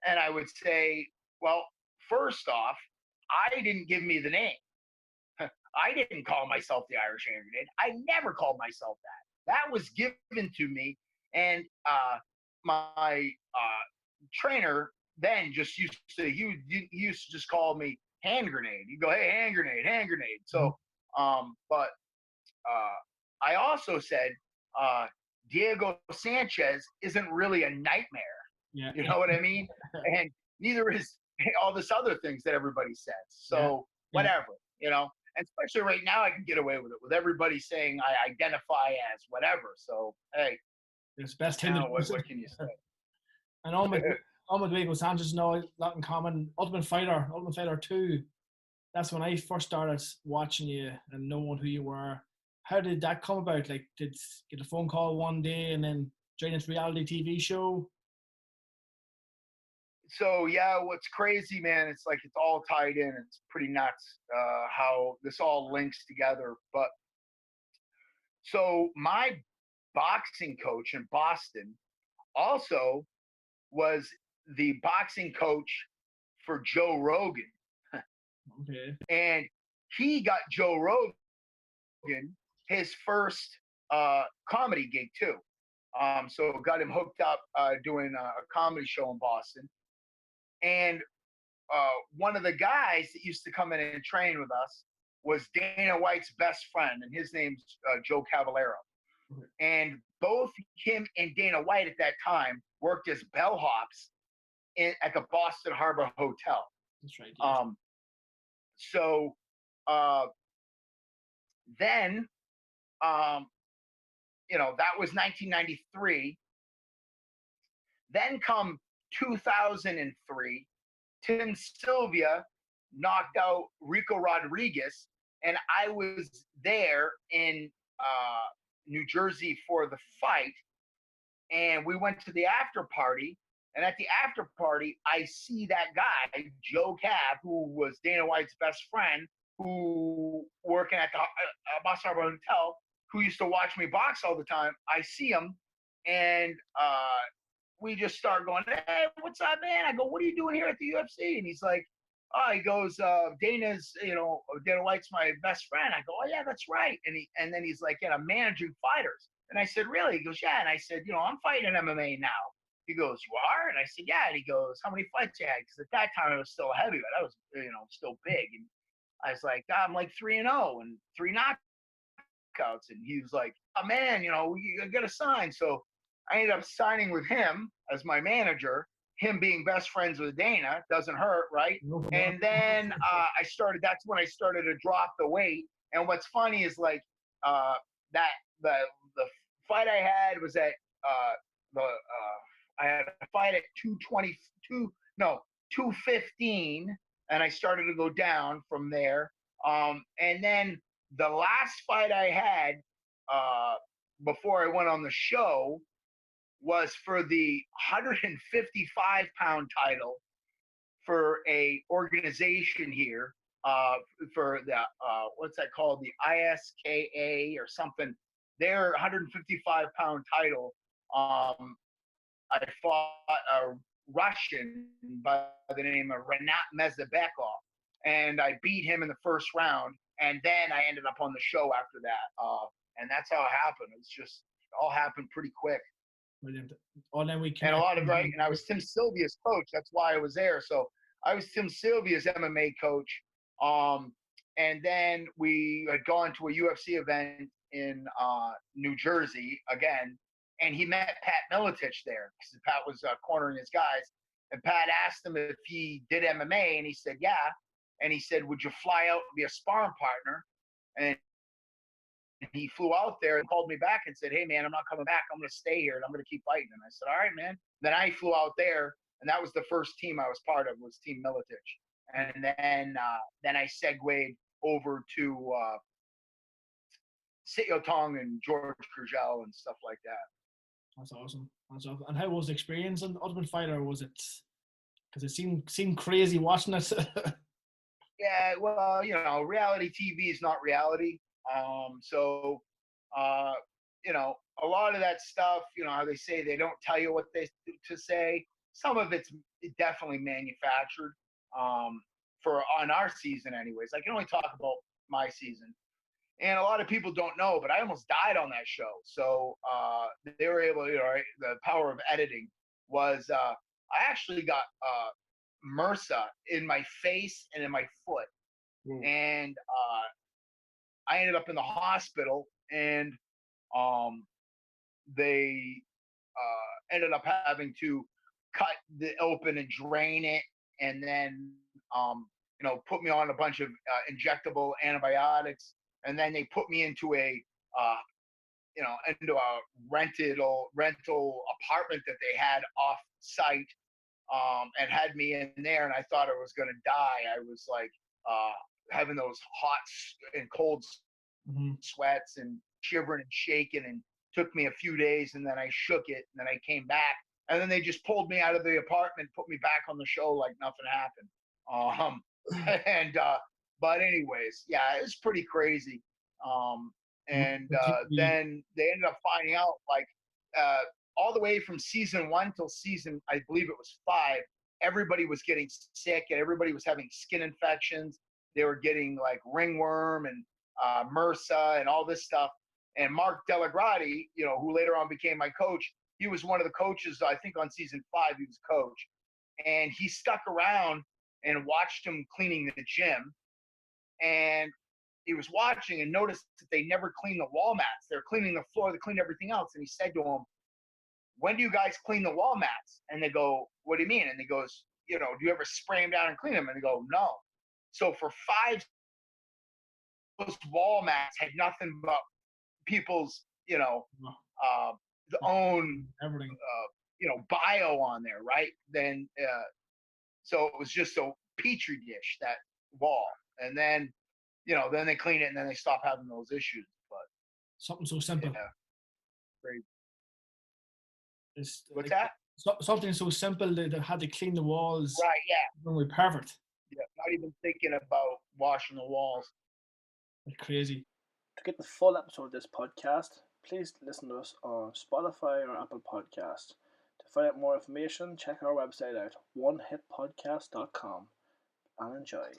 And I would say, well, first off, I didn't give me the name. I didn't call myself the Irish Hand Grenade. I never called myself that. That was given to me. And my trainer then just used to, he used to just call me Hand Grenade. He'd go, hey, Hand Grenade, Hand Grenade. So, but I also said, Diego Sanchez isn't really a nightmare. Yeah. You know what I mean? And neither is all this other things that everybody says. So whatever, you know. And especially right now, I can get away with it with everybody saying I identify as whatever. So hey, it's best thing. now what can you say? And Ahmed Diego Sanchez know a lot in common. Ultimate Fighter 2. That's when I first started watching you and knowing who you were. How did that come about? Like, did you get a phone call one day and then join this reality TV show? So yeah, what's crazy, man, it's like it's all tied in. It's pretty nuts how this all links together. But so my boxing coach in Boston also was the boxing coach for Joe Rogan. Okay. And he got Joe Rogan his first comedy gig too. So got him hooked up doing a comedy show in Boston. And one of the guys that used to come in and train with us was Dana White's best friend, and his name's Joe Cavallero. Okay. And both him and Dana White at that time worked as bellhops at the Boston Harbor Hotel. That's right. Yes. So then, you know, that was 1993. Then come 2003, Tim Sylvia knocked out Rico Rodriguez, and I was there in New Jersey for the fight, and we went to the after party. And at the after party, I see that guy, Joe Cav, who was Dana White's best friend, who working at the Boston Harbor Hotel, who used to watch me box all the time. I see him, and we just start going, hey, what's up, man? I go, what are you doing here at the UFC? And he's like, he goes, Dana White's my best friend. I go, oh yeah, that's right. And then he's like, yeah, I'm managing fighters. And I said, really? He goes, yeah. And I said, I'm fighting in MMA now. He goes, you are? And I said, yeah. And he goes, how many fights you had? Because at that time I was still a heavyweight. I was, still big. And I was like, I'm like 3-0 and 3 knockouts. And he was like, oh man, you got to sign. So I ended up signing with him as my manager. Him being best friends with Dana doesn't hurt, right? And then that's when I started to drop the weight. And what's funny is like that the fight I had was at I had a fight at 215, and I started to go down from there. And then the last fight I had before I went on the show was for the 155-pound title for a organization here for the what's that called, the ISKA or something. Their 155-pound title. I fought a Russian by the name of Renat Mezebekov, and I beat him in the first round. And then I ended up on the show after that, and that's how it happened. It's just all happened pretty quick. Brilliant. Oh, then we and a lot of right. And I was Tim Sylvia's coach. That's why I was there. So I was Tim Sylvia's MMA coach. And then we had gone to a UFC event in New Jersey again, and he met Pat Miletich there because Pat was cornering his guys. And Pat asked him if he did MMA, and he said, yeah. And he said, would you fly out and be a sparring partner? And he flew out there and called me back and said, hey, man, I'm not coming back. I'm going to stay here, and I'm going to keep fighting. And I said, all right, man. Then I flew out there, and that was the first team I was part of, was Team Miletich. And then I segued over to Sityo Tong and George Kurzel and stuff like that. That's awesome. That's awesome. And how was the experience on Ultimate Fighter? Was it, because it seemed crazy watching it? Yeah, well, reality TV is not reality. So, a lot of that stuff, how they say they don't tell you what to say. some of it's definitely manufactured. For on our season, anyways. I can only talk about my season, and a lot of people don't know, but I almost died on that show. So they were able, right, the power of editing was I actually got MRSA in my face and in my foot, and I ended up in the hospital, and they ended up having to cut the open and drain it, and then put me on a bunch of injectable antibiotics, and then they put me into uh, into a rental apartment that they had off site, and had me in there, and I thought I was going to die. I was like having those hot and cold sweats and shivering and shaking, and took me a few days, and then I shook it, and then I came back, and then they just pulled me out of the apartment, put me back on the show like nothing happened. And but anyways, yeah, it was pretty crazy. And then they ended up finding out, like, all the way from season 1 till season, I believe it was 5, everybody was getting sick, and everybody was having skin infections. They were getting like ringworm and MRSA and all this stuff. And Mark Delagrati, who later on became my coach, he was one of the coaches. I think on season 5 he was coach, and he stuck around and watched him cleaning the gym. And he was watching and noticed that they never cleaned the wall mats. They're cleaning the floor, they cleaned everything else. And he said to him, "When do you guys clean the wall mats?" And they go, "What do you mean?" And he goes, "Do you ever spray them down and clean them?" And they go, "No." So for 5, those wall mats had nothing but people's, own everything. bio on there, right? Then so it was just a petri dish, that wall. And then then they clean it, and then they stop having those issues. But something so simple. Yeah, crazy. It's What's that? Something so simple that they had to clean the walls. Right. Yeah. Really perfect. Yeah. Not even thinking about washing the walls. It's crazy. To get the full episode of this podcast, please listen to us on Spotify or Apple Podcasts. To find out more information, check our website out, onehitpodcast.com, and enjoy.